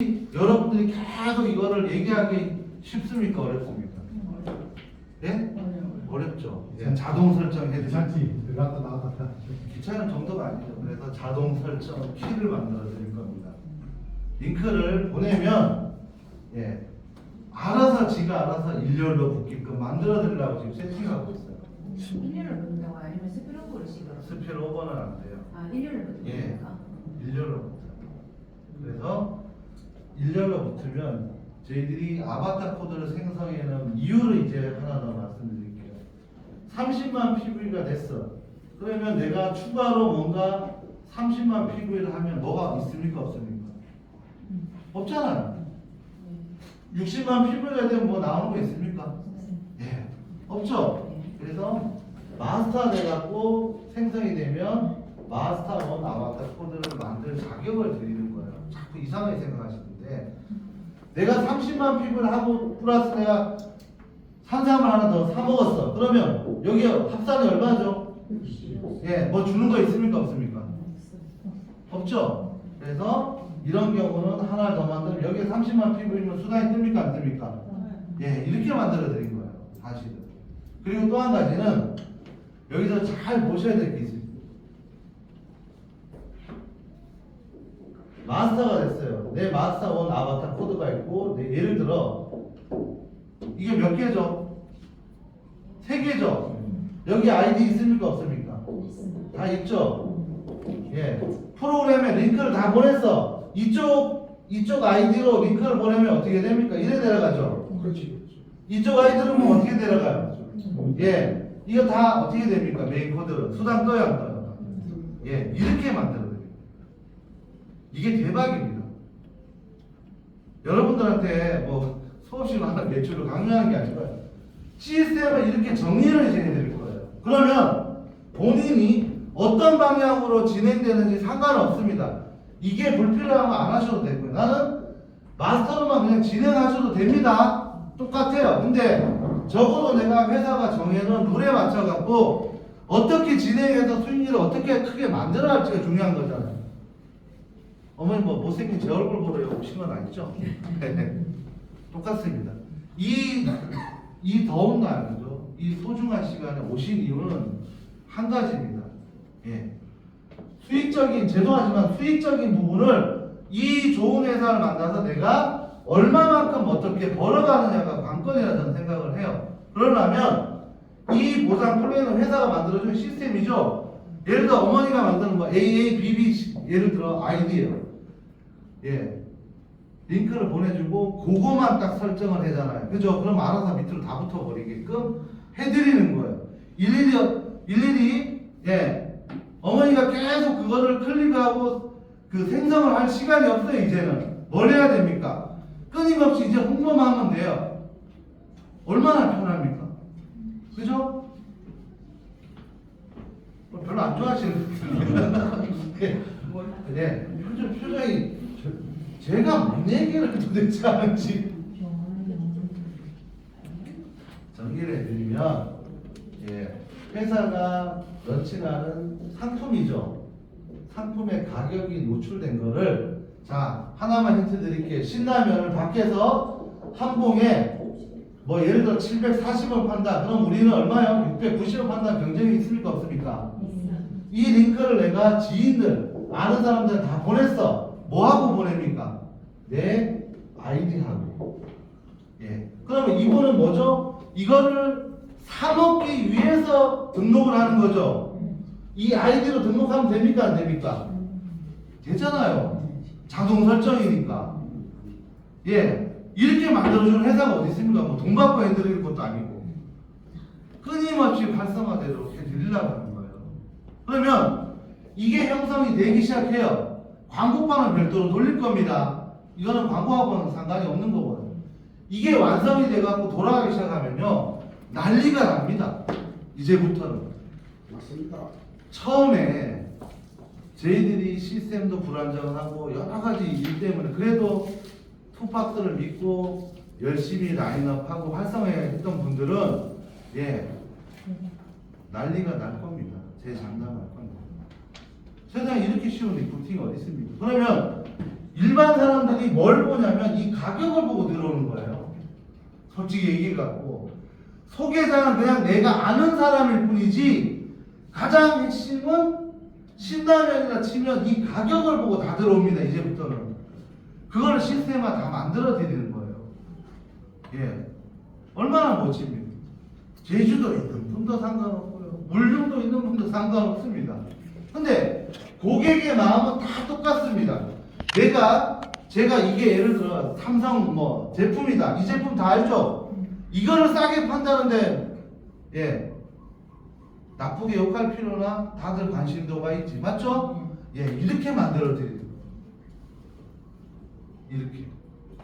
여러분들이 계속 이거를 얘기하기 쉽습니까? 어렵습니까? 예? 어렵죠. 예, 자동 설정해 괜찮지? 들어갔다 나갔다. 귀찮은 정도가 아니죠. 그래서 자동 설정 키를 만들어 드릴 겁니다. 링크를 보내면 알아서 지가 알아서 일렬로 붙게끔 만들어 드리려고 지금 세팅하고 있어요. 일렬로 넣는다고 아니면 스피로그로 식으로? 스피로버는 안 돼요. 아, 일렬로 넣는다니까? 일렬로 붙어요. 그래서 일렬로 붙으면 저희들이 아바타 코드를 생성해놓은 이유를 이제 하나 더 말씀드릴게요. 30만 PV가 됐어. 그러면 내가 추가로 뭔가 30만 PV를 하면 뭐가 있습니까? 없습니까? 없잖아요. 60만 PV가 되면 뭐 나오는 거 있습니까? 예, 없죠. 그래서 마스터 돼갖고 생성이 되면 마스터 원 아바타 코드를 만들 자격을 드리는 거예요. 자꾸 이상하게 생각하시는데 내가 30만 PV를 하고 플러스 내가 산삼을 하나 더 사 먹었어. 그러면 여기 합산이 얼마죠? 예, 뭐 주는 거 있습니까? 없습니까? 없죠. 그래서 이런 경우는 하나 더 만들면 여기에 30만 PV면 수당이 뜹니까? 안 뜹니까? 예, 이렇게 만들어 드린 거예요. 사실은. 그리고 또 한 가지는 여기서 잘 보셔야 될 게 있습니다. 마스터가 됐어요. 내 마스터 원 아바타 코드가 있고 예를 들어 이게 몇 개죠? 3개죠? 여기 아이디 있습니까? 없습니까? 다 있죠? 예. 프로그램에 링크를 다 보냈어. 이쪽 아이디로 링크를 보내면 어떻게 됩니까? 이래 내려가죠? 그렇지. 이쪽 아이디로 보면 어떻게 내려가요? 예. 이거 다 어떻게 됩니까? 메인 코드. 수당 떠요, 안 떠요? 예. 이렇게 만들어드립니다. 이게 대박입니다. 여러분들한테 뭐 수없이 많은 매출을 강요하는 게 아니고요. 시스템을 이렇게 정리를 해드릴 거예요. 그러면 본인이 어떤 방향으로 진행되는지 상관없습니다. 이게 불필요하면 안 하셔도 되고요. 나는 마스터로만 그냥 진행하셔도 됩니다. 똑같아요. 근데 적어도 내가 회사가 정해놓은 룰에 맞춰갖고 어떻게 진행해서 수익률을 어떻게 크게 만들어갈지가 중요한 거잖아요. 어머니 뭐 못생긴 제 얼굴 보러 오신 건 아니죠? 똑같습니다. 이 더운 날이죠. 이 소중한 시간에 오신 이유는 한 가지입니다. 예. 죄송하지만 수익적인 부분을 이 좋은 회사를 만나서 내가 얼마만큼 어떻게 벌어가느냐가 관건이라 저는 생각을 해요. 그러려면 이 보상 플랜은 회사가 만들어준 시스템이죠. 예를 들어 어머니가 만드는 뭐 AA, BB 예를 들어 아이디예요. 예. 링크를 보내주고 그거만 딱 설정을 하잖아요. 그죠? 그럼 알아서 밑으로 다 붙어버리게끔 해드리는 거예요. 일일이 어머니가 계속 그거를 클릭하고 그 생성을 할 시간이 없어요. 이제는 뭘 해야 됩니까? 끊임없이 이제 홍보만 하면 돼요. 얼마나 편합니까? 그죠? 별로 안 좋아하시는 표정이 제가 뭔 얘기를 도대체 하는지 정리를 해드리면 회사가 런칭하는 상품이죠. 상품의 가격이 노출된 거를 자 하나만 힌트 드릴게요. 신라면을 밖에서 한 봉에 뭐 예를 들어 740원 판다. 그럼 우리는 얼마요? 690원 판다. 경쟁이 있습니까? 없습니까? 이 링크를 내가 지인들 아는 사람들 다 보냈어. 뭐하고 보냅니까? 내 아이디하고. 예. 그러면 이분은 뭐죠? 이거를 사먹기 위해서 등록을 하는 거죠. 이 아이디로 등록하면 됩니까? 안 됩니까? 되잖아요. 자동 설정이니까. 예. 이렇게 만들어주는 회사가 어디 있습니까? 뭐 돈 받고 해드릴 것도 아니고. 끊임없이 활성화되도록 해드리려고 하는 거예요. 그러면 이게 형성이 되기 시작해요. 광고판은 별도로 돌릴 겁니다. 이거는 광고하고는 상관이 없는 거거든요. 이게 완성이 돼갖고 돌아가기 시작하면요. 난리가 납니다. 이제부터는. 맞습니다. 처음에 저희들이 시스템도 불안정하고 여러 가지 일 때문에 그래도 투박스를 믿고 열심히 라인업하고 활성화했던 분들은 난리가 날 겁니다. 제 장담할 겁니다. 세상에 이렇게 쉬운 리프팅이 어디 있습니까? 그러면 일반 사람들이 뭘 보냐면 이 가격을 보고 들어오는 거예요. 솔직히 얘기해갖고 소개자는 그냥 내가 아는 사람일 뿐이지 가장 핵심은 신라면이라 치면 이 가격을 보고 다 들어옵니다. 이제부터는 그걸 시스템화 다 만들어 드리는 거예요. 예, 얼마나 멋집니까? 제주도에 있는 분도 상관없고요, 물lum도 있는 분도 상관없습니다. 근데 고객의 마음은 다 똑같습니다. 제가 이게 예를 들어 삼성 뭐 제품이다, 이 제품 다 알죠? 이거를 싸게 판다는데 예, 나쁘게 욕할 필요나 다들 관심도가 있지, 맞죠? 예, 이렇게 만들어 드리는 거예요. 이렇게.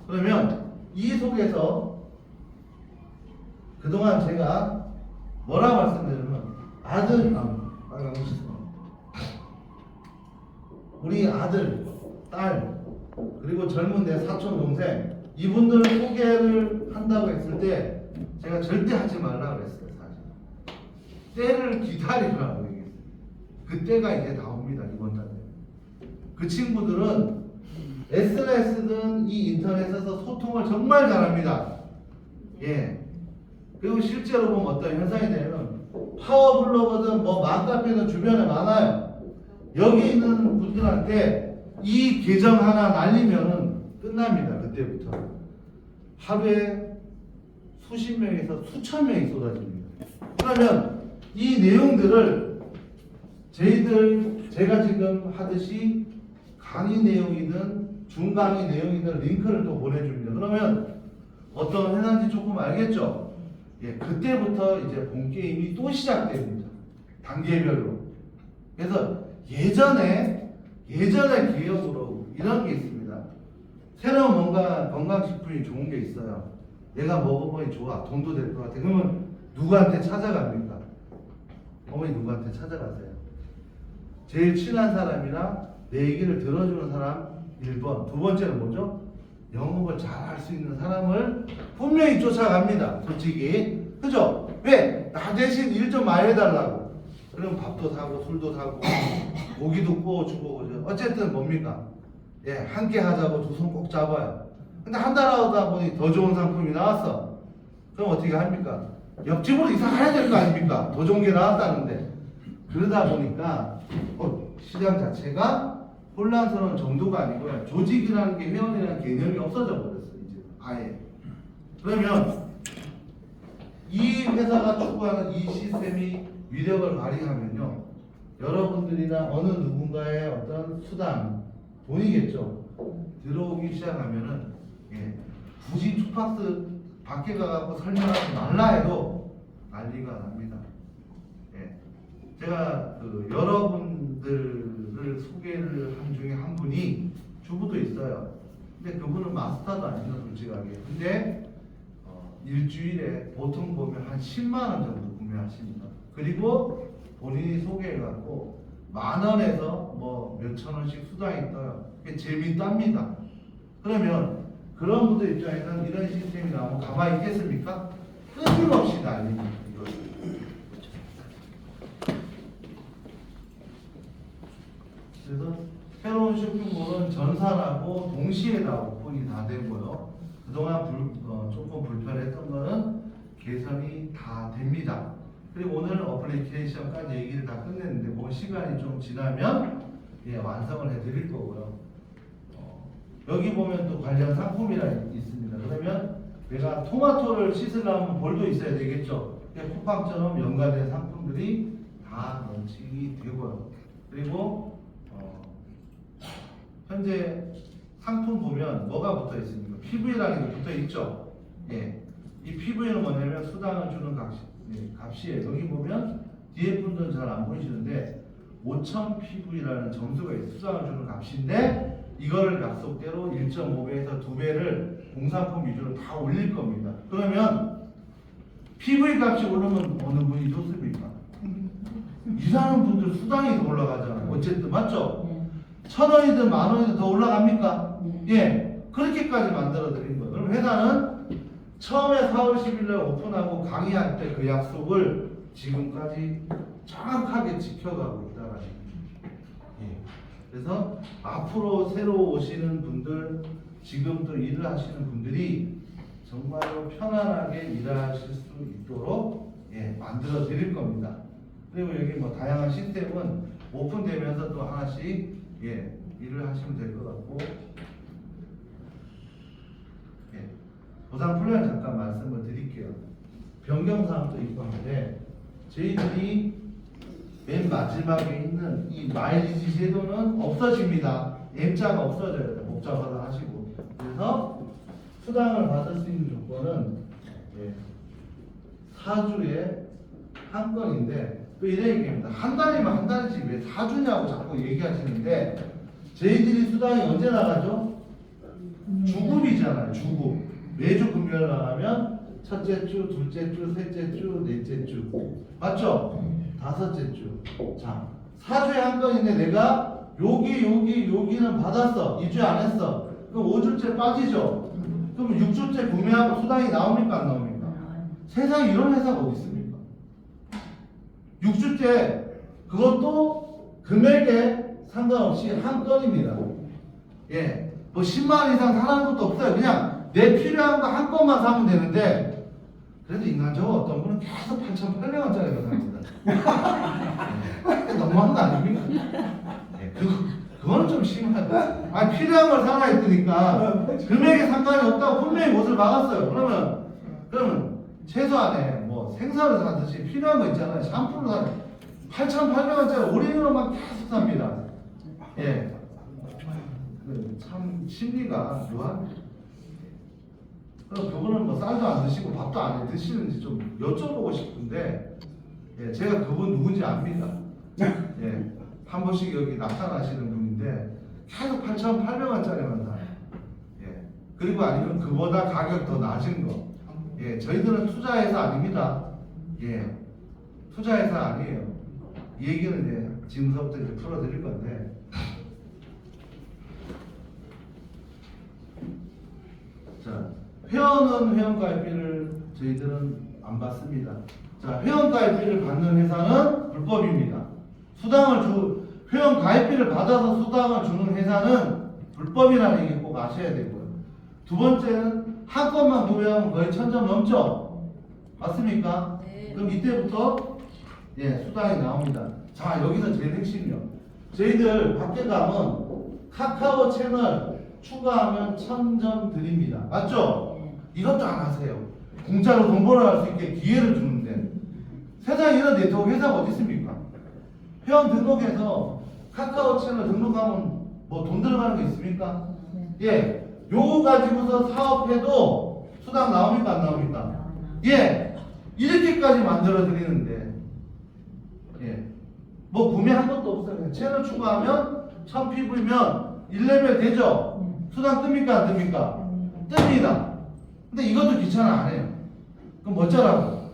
그러면 이 속에서 그동안 제가 뭐라 말씀드리면 우리 아들, 딸, 그리고 젊은 내 사촌 동생 이분들 소개를 한다고 했을 때 제가 절대 하지 말라고 그랬어요. 사실 때를 기다리라고 얘기했어요. 그 때가 이제 다 옵니다. 이번 달에 그 친구들은 SNS든 이 인터넷에서 소통을 정말 잘합니다. 예. 그리고 실제로 보면 어떤 현상이 되면 파워블로거든 뭐 맘카페든 주변에 많아요. 여기 있는 분들한테 이 계정 하나 날리면은 끝납니다. 그때부터 하루에 수십 명에서 수천 명이 쏟아집니다. 그러면 이 내용들을 제가 지금 하듯이 강의 내용이든 중강의 내용이든 링크를 또 보내줍니다. 그러면 어떤 회사인지 조금 알겠죠? 예, 그때부터 이제 본 게임이 또 시작됩니다. 단계별로. 그래서 예전에 기억으로 이런 게 있습니다. 새로운 뭔가 건강식품이 좋은 게 있어요. 내가 먹어보니 좋아, 돈도 될 것 같아. 그러면 누구한테 찾아갑니까? 어머니 누구한테 찾아가세요? 제일 친한 사람이나 내 얘기를 들어주는 사람 1번. 두 번째는 뭐죠? 영업을 잘 할 수 있는 사람을 분명히 쫓아갑니다. 솔직히. 그죠? 왜? 나 대신 일 좀 많이 해달라고. 그럼 밥도 사고 술도 사고 고기도 구워주고 그죠? 어쨌든 뭡니까? 예, 함께 하자고 두 손 꼭 잡아요. 근데 한 달 하다 보니 더 좋은 상품이 나왔어. 그럼 어떻게 합니까? 옆집으로 이사 가야 될 거 아닙니까? 더 좋은 게 나왔다는데. 그러다 보니까 시장 자체가 혼란스러운 정도가 아니고요. 조직이라는 게, 회원이라는 개념이 없어져 버렸어요. 이제 아예. 그러면 이 회사가 추구하는 이 시스템이 위력을 발휘하면요, 여러분들이나 어느 누군가의 어떤 수단, 돈이겠죠, 들어오기 시작하면은 예, 굳이 투팍스 밖에 가갖고 설명하지 말라 해도 난리가 납니다. 예, 제가 여러분들을 소개를 한 중에 한 분이 주부도 있어요. 근데 그분은 마스터도 아니죠, 솔직하게. 근데 일주일에 보통 보면 한 10만 원 정도 구매하십니다. 그리고 본인이 소개해갖고 10,000원에서 뭐 몇천 원씩 수당이 떠요. 그게 재밌답니다. 그러면 그런 분들 입장에서는 이런 시스템이 나오면 가만히 있겠습니까? 끊임없이 날립니다. 그래서 새로운 쇼핑몰은 전산하고 동시에 다 오픈이 다 되고요. 그동안 조금 불편했던 거는 개선이 다 됩니다. 그리고 오늘 어플리케이션까지 얘기를 다 끝냈는데 뭐 시간이 좀 지나면 예, 완성을 해드릴 거고요. 여기 보면 또 관련 상품이라 있습니다. 그러면 내가 토마토를 씻으려면 볼도 있어야 되겠죠. 쿠팡처럼 연관된 상품들이 다 런칭이 되고요. 그리고 현재 상품 보면 뭐가 붙어 있습니까? PV라는 게 붙어 있죠. 예, 이 PV는 뭐냐면 수당을 주는 값이에요. 여기 보면 뒤에 분들은 잘 안 보이시는데 5000 PV라는 점수가 있어요. 수당을 주는 값인데 이거를 약속대로 1.5배에서 2배를 공산품 위주로 다 올릴 겁니다. 그러면 PV 값이 오르면 어느 분이 좋습니까? 일하는 분들 수당이 더 올라가잖아요. 어쨌든 맞죠? 1,000원이든 10,000원이든 더 올라갑니까? 예, 그렇게까지 만들어 드린 거예요. 그럼 회사는 처음에 4월 10일날 오픈하고 강의할 때 그 약속을 지금까지 정확하게 지켜가고 있다는 얘기죠. 예. 그래서 앞으로 새로 오시는 분들, 지금도 일을 하시는 분들이 정말로 편안하게 일하실 수 있도록 만들어 드릴 겁니다. 그리고 여기 뭐 다양한 시스템은 오픈되면서 또 하나씩 일을 하시면 될 것 같고, 보상 플랜 잠깐 말씀을 드릴게요. 변경사항도 있고 한데, 저희들이 맨 마지막에 있는 이 마일리지 제도는 없어집니다. M자가 없어져요. 복잡하다 하시고. 그래서 수당을 받을 수 있는 조건은 4주에 한 건인데, 또 이런 얘기입니다. 한 달이면 한 달이지 왜 4주냐고 자꾸 얘기하시는데, 저희들이 수당이 언제 나가죠? 주급이잖아요. 주급. 매주 금요일 나가면 첫째 주, 둘째 주, 셋째 주, 넷째 주. 맞죠? 다섯째 주. 자, 4주에 한 건인데 내가 여기는 받았어. 2주 안 했어. 그럼 5주째 빠지죠? 그럼 6주째 구매하고 수당이 나옵니까? 안 나옵니까? 세상에 이런 회사가 어디 있습니까? 6주째 그것도 금액에 상관없이 한 건입니다. 뭐 10만 원 이상 사는 것도 없어요. 그냥 내 필요한 거 한 건만 사면 되는데, 그래도 인간적으로 어떤 분은 계속 8,800원짜리가 삽니다. 너무한 거 아닙니까? 그거는 좀 심하다. 필요한 걸 사라 했으니까 금액에 상관이 없다고 분명히 못을 막았어요. 그러면 최소한에 뭐 생선을 사듯이 필요한 거 있잖아요. 샴푸를 사는 8,800원짜리 올인으로만 계속 삽니다. 참 심리가 묘한. 그럼 그분은 뭐 쌀도 안 드시고 밥도 안 드시는지 좀 여쭤보고 싶은데, 제가 그분 누군지 압니다. 한 번씩 여기 나타나시는 분인데 계속 8,800원짜리만 사요. 그리고 아니면 그보다 가격 더 낮은 거. 저희들은 투자회사 아닙니다. 투자회사 아니에요. 이 얘기는 지금부터 이제 풀어드릴 건데, 자, 회원은 회원가입비를 저희들은 안 받습니다. 자, 회원가입비를 받는 회사는 불법입니다. 회원가입비를 받아서 수당을 주는 회사는 불법이라는 얘기 꼭 아셔야 되고요. 두 번째는 한 건만 구매하면 거의 1,000점 넘죠? 맞습니까? 네. 그럼 이때부터 수당이 나옵니다. 자, 여기서 제일 핵심이요. 저희들 밖에 가면 카카오 채널 추가하면 1,000점 드립니다. 맞죠? 이것도 안 하세요. 공짜로 돈 벌어갈 수 있게 기회를 주는데, 세상에 이런 네트워크 회사가 어디 있습니까? 회원 등록해서 카카오 채널 등록하면 뭐 돈 들어가는 게 있습니까? 요거 가지고서 사업해도 수당 나옵니까? 안 나옵니까? 이렇게까지 만들어 드리는데, 뭐 구매한 것도 없어요. 그냥 채널 추가하면 1000PV면 1레벨 되죠? 수당 뜹니까? 안 뜹니까? 뜹니다. 근데 이것도 귀찮아 안 해요. 그럼 뭐쩌라고?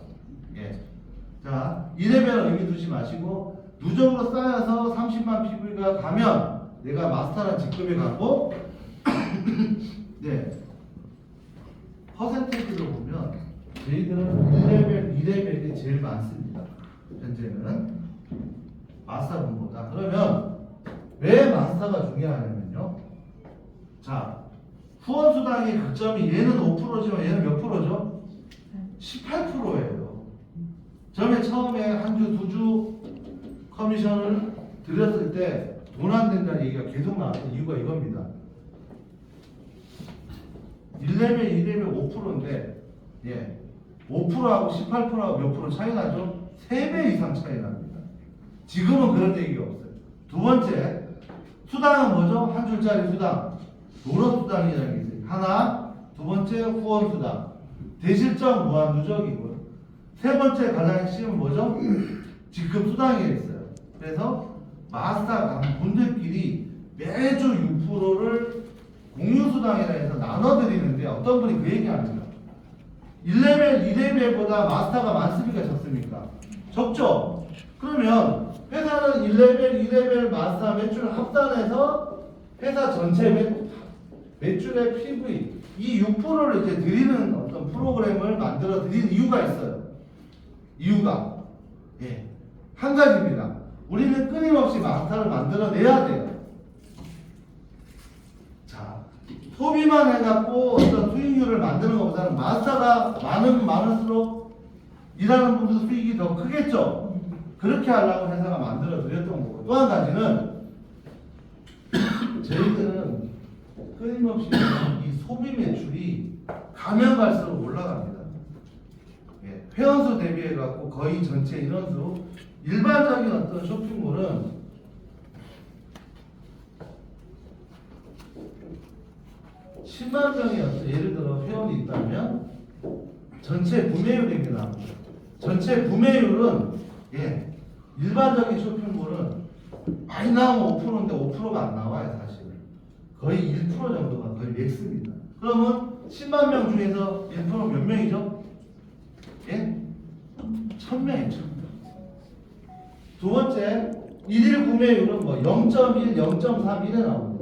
자, 2레벨은 의미 두지 마시고, 누적으로 쌓여서 30만 PV가 가면 내가 마스터란 직급에 가고, 퍼센테이지로 보면 저희들은 1레벨, 2레벨이 제일 많습니다. 현재는 마스터분보다. 그러면 왜 마스터가 중요하냐면요. 자, 후원 수당의 극점이 얘는 5%지만 얘는 몇 프로죠? 18%예요. 저는 처음에 한 주, 2주 커미션을 드렸을 때 돈 안 된다는 얘기가 계속 나왔던 이유가 이겁니다. 1레벨, 2레벨 5%인데 5%하고 18%하고 몇 프로 차이 나죠? 3배 이상 차이 납니다. 지금은 그런 얘기가 없어요. 두 번째, 수당은 뭐죠? 한 줄짜리 수당. 노릇 수당이라는 게 있어요. 하나, 두 번째 후원 수당. 대실적 무한 누적이고요. 세 번째 가장 핵심은 뭐죠? 직급 수당이 있어요. 그래서 마스터 분들끼리 매주 6%를 공유수당이라 해서 나눠드리는데, 어떤 분이 그 얘기합니다. 1레벨, 2레벨보다 마스터가 많습니까? 적습니까? 적죠? 그러면 회사는 1레벨, 2레벨 마스터 매출을 합산해서 회사 전체 매출의 PV, 이 6%를 이제 드리는 어떤 프로그램을 만들어 드리는 이유가 있어요. 이유가 한 가지입니다. 우리는 끊임없이 마스터를 만들어내야 돼요. 소비만 해갖고 어떤 수익률을 만드는 것보다는 마스터가 많을수록 일하는 분들 수익이 더 크겠죠. 그렇게 하려고 회사가 만들어 드렸던 거고, 또 한 가지는 저희들은 끊임없이 이 소비 매출이 가면 갈수록 올라갑니다. 예, 회원수 대비해 갖고 거의 전체 인원수, 일반적인 어떤 쇼핑몰은 10만 명의 어떤 예를 들어 회원이 있다면 전체 구매율이 나옵니다. 전체 구매율은 일반적인 쇼핑몰은 많이 나오면 5%인데 5%가 안 나와요. 사실 거의 1% 정도가 거의 맥스입니다. 그러면 10만 명 중에서 1%몇 명이죠? 1000명이죠. 두 번째, 일일 구매율은 뭐 0.1, 0.31에 나옵니다.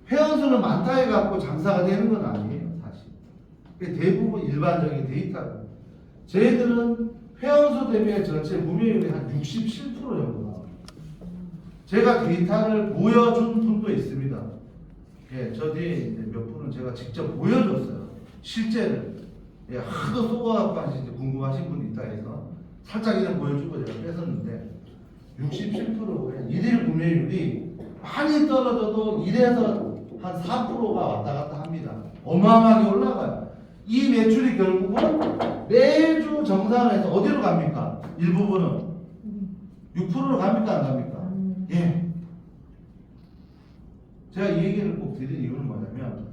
회원수는 많다 해갖고 장사가 되는 건 아니에요, 사실. 대부분 일반적인 데이터가. 저희들은 회원수 대비 전체 구매율이 한 67% 정도 나와요. 제가 데이터를 보여준 분도 있습니다. 저 뒤에 이제 몇 분은 제가 직접 보여줬어요. 실제를. 하도 쏘아갖고 하시지 궁금하신 분이 있다 해서 살짝 이런 보여주고 제가 뺏었는데 67%의 일일 구매율이 많이 떨어져도 1에서 한 4%가 왔다 갔다 합니다. 어마어마하게 올라가요. 이 매출이 결국은 매주 정산해서 어디로 갑니까? 일부분은 6%로 갑니까? 안 갑니까? 제가 이 얘기를 꼭 드린 이유는 뭐냐면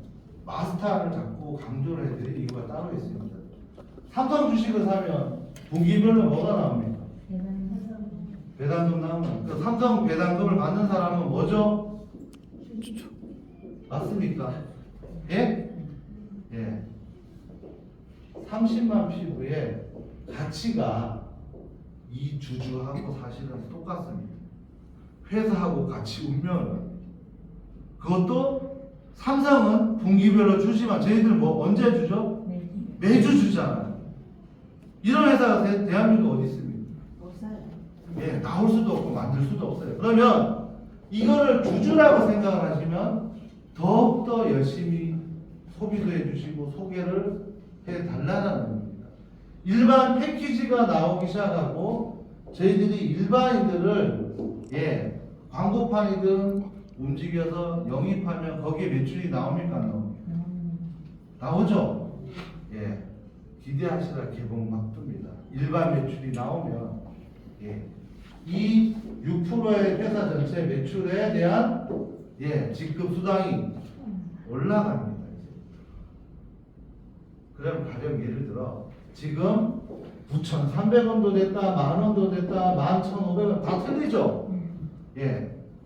마스터를 자꾸 강조를 해드릴 이유가 따로 있습니다. 삼성 주식을 사면 분기별로 뭐가 나옵니까? 배당금 나오는. 그 삼성 배당금을 받는 사람은 뭐죠? 맞습니까? 예? 30만 피부의 가치가 이 주주하고 사실은 똑같습니다. 회사하고 같이 운명을. 그것도 삼성은 분기별로 주지만 저희들은 뭐 언제 주죠? 매주 주잖아요. 이런 회사가 대한민국 어디 있습니까? 못 사요. 나올 수도 없고 만들 수도 없어요. 그러면 이거를 주주라고 생각을 하시면 더욱더 열심히 소비도 해주시고 소개를 해달라는 겁니다. 일반 패키지가 나오기 시작하고 저희들이 일반인들을 광고판이든 움직여서 영입하면 거기에 매출이 나옵니까? 안 나옵니까? 나오죠? 기대하시라 개봉 막 뜹니다. 일반 매출이 나오면 이 6%의 회사 전체 매출에 대한 지급 수당이 올라갑니다. 그럼 가령 예를 들어 지금 9,300원도 됐다, 만원도 됐다, 11,500원 다 틀리죠?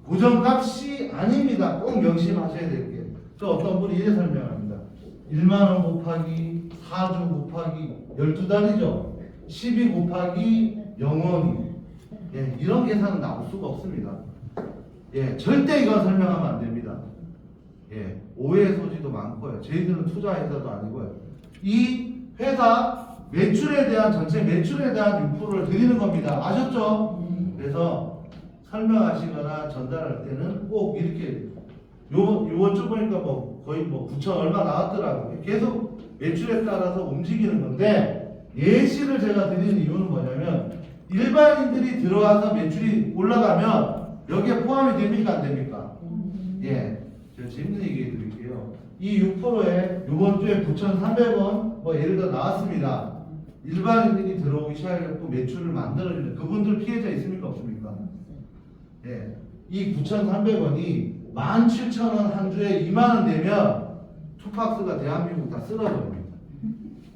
고정값이 아닙니다. 꼭 명심하셔야 될 게. 또 어떤 분이 이래 설명합니다. 1만원 곱하기 4주 곱하기 12달이죠. 12 곱하기 0원이. 이런 계산은 나올 수가 없습니다. 절대 이건 설명하면 안 됩니다. 오해의 소지도 많고요. 저희들은 투자 회사도 아니고요. 이 회사 매출에 대한 전체 매출에 대한 6%를 드리는 겁니다. 아셨죠? 그래서 설명하시거나 전달할 때는 꼭 이렇게 요번 주 보니까 뭐 거의 뭐 9천 얼마 나왔더라고요. 계속 매출에 따라서 움직이는 건데 예시를 제가 드리는 이유는 뭐냐면 일반인들이 들어와서 매출이 올라가면 여기에 포함이 됩니까? 안 됩니까? 제가 재밌는 얘기 해드릴게요. 이 6%에 요번 주에 9,300원 뭐 예를 들어 나왔습니다. 일반인들이 들어오기 시작했고 매출을 만들어주는 그분들 피해자 있습니까? 없습니까? 이 9,300원이 17,000원 한 주에 2만원 되면 투팍스가 대한민국 다 쓸어버립니다.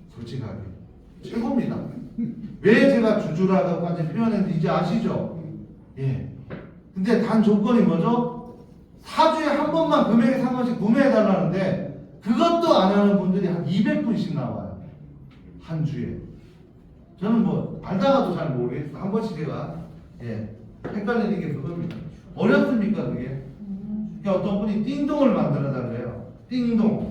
솔직하게. 최고입니다. 왜 제가 주주라고까지 표현했는지 이제 아시죠? 근데 단 조건이 뭐죠? 4주에 한 번만 금액에 상관없이 구매해달라는데 그것도 안 하는 분들이 한 200분씩 나와요. 한 주에. 저는 뭐 알다가도 잘 모르겠어요. 한 번씩 제가 헷갈리는 게 그겁니다. 어렵습니까 그게? 어떤 분이 띵동을 만들어 달래요. 띵동.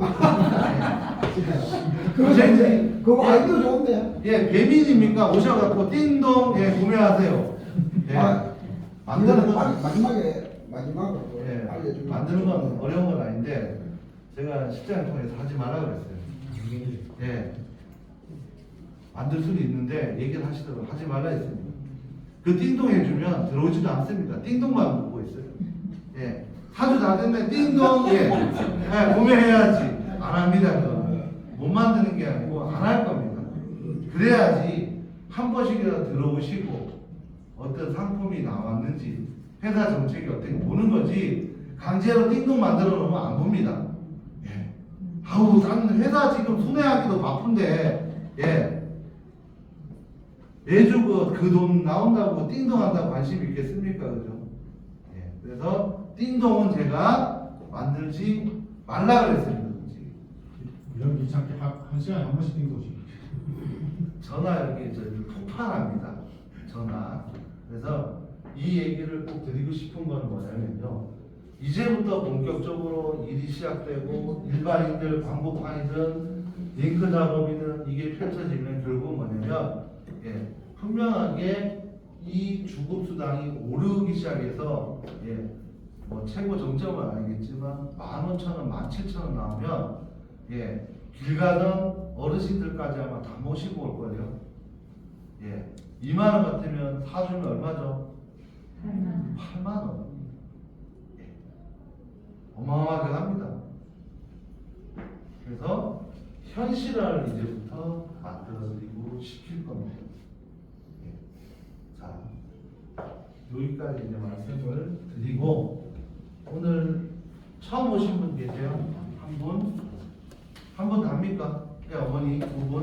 그거 아이디어 좋은데. 배민입니까? 오셔갖고 띵동 구매하세요. 만드는 건 마지막으로 알려주면 만드는 건 어려운 건 아닌데 제가 식장을 통해서 하지 말라 그랬어요. 예. 만들 수는 있는데 얘기를 하시더라고요. 하지 말라 했습니다. 그 띵동 해주면 들어오지도 않습니다. 띵동만 보고 있어요. 예. 사주 다 됐네. 띵동. 예. 예. 구매해야지. 안 합니다. 그거. 못 만드는 게 아니고 안 할 겁니다. 그래야지 한 번씩이라도 들어오시고 어떤 상품이 나왔는지 회사 정책이 어떻게 보는 거지 강제로 띵동 만들어 놓으면 안 봅니다. 예. 아우, 나는 회사 지금 순회하기도 바쁜데, 예. 매주 그 돈 나온다고 띵동 한다고 관심 있겠습니까? 그죠? 예. 그래서 띵동은 제가 만들지 말라 그랬습니다. 솔직히. 이런 귀찮게 한 시간에 한 번씩 띵도지. 전화 여기 저기 폭발합니다. 전화. 그래서 이 얘기를 꼭 드리고 싶은 건 뭐냐면요. 이제부터 본격적으로 일이 시작되고 일반인들 광고판이든 링크 작업이든 이게 펼쳐지면 결국 뭐냐면 예, 분명하게 이 주급수당이 오르기 시작해서 예, 뭐 최고 정점은 아니겠지만 15,000원, 17,000원 나오면 예, 길 가던 어르신들까지 아마 다 모시고 올 거예요. 예, 2만 원 같으면 사주면 얼마죠? 8만 원. 예. 어마어마하게 합니다. 그래서 현실화를 이제부터 만들어드리고 시킬 겁니다. 예. 자, 여기까지 이제 말씀을 드리고 오늘 처음 오신 분 계세요? 한 분? 한 분 답니까? 예, 어머니 두 분?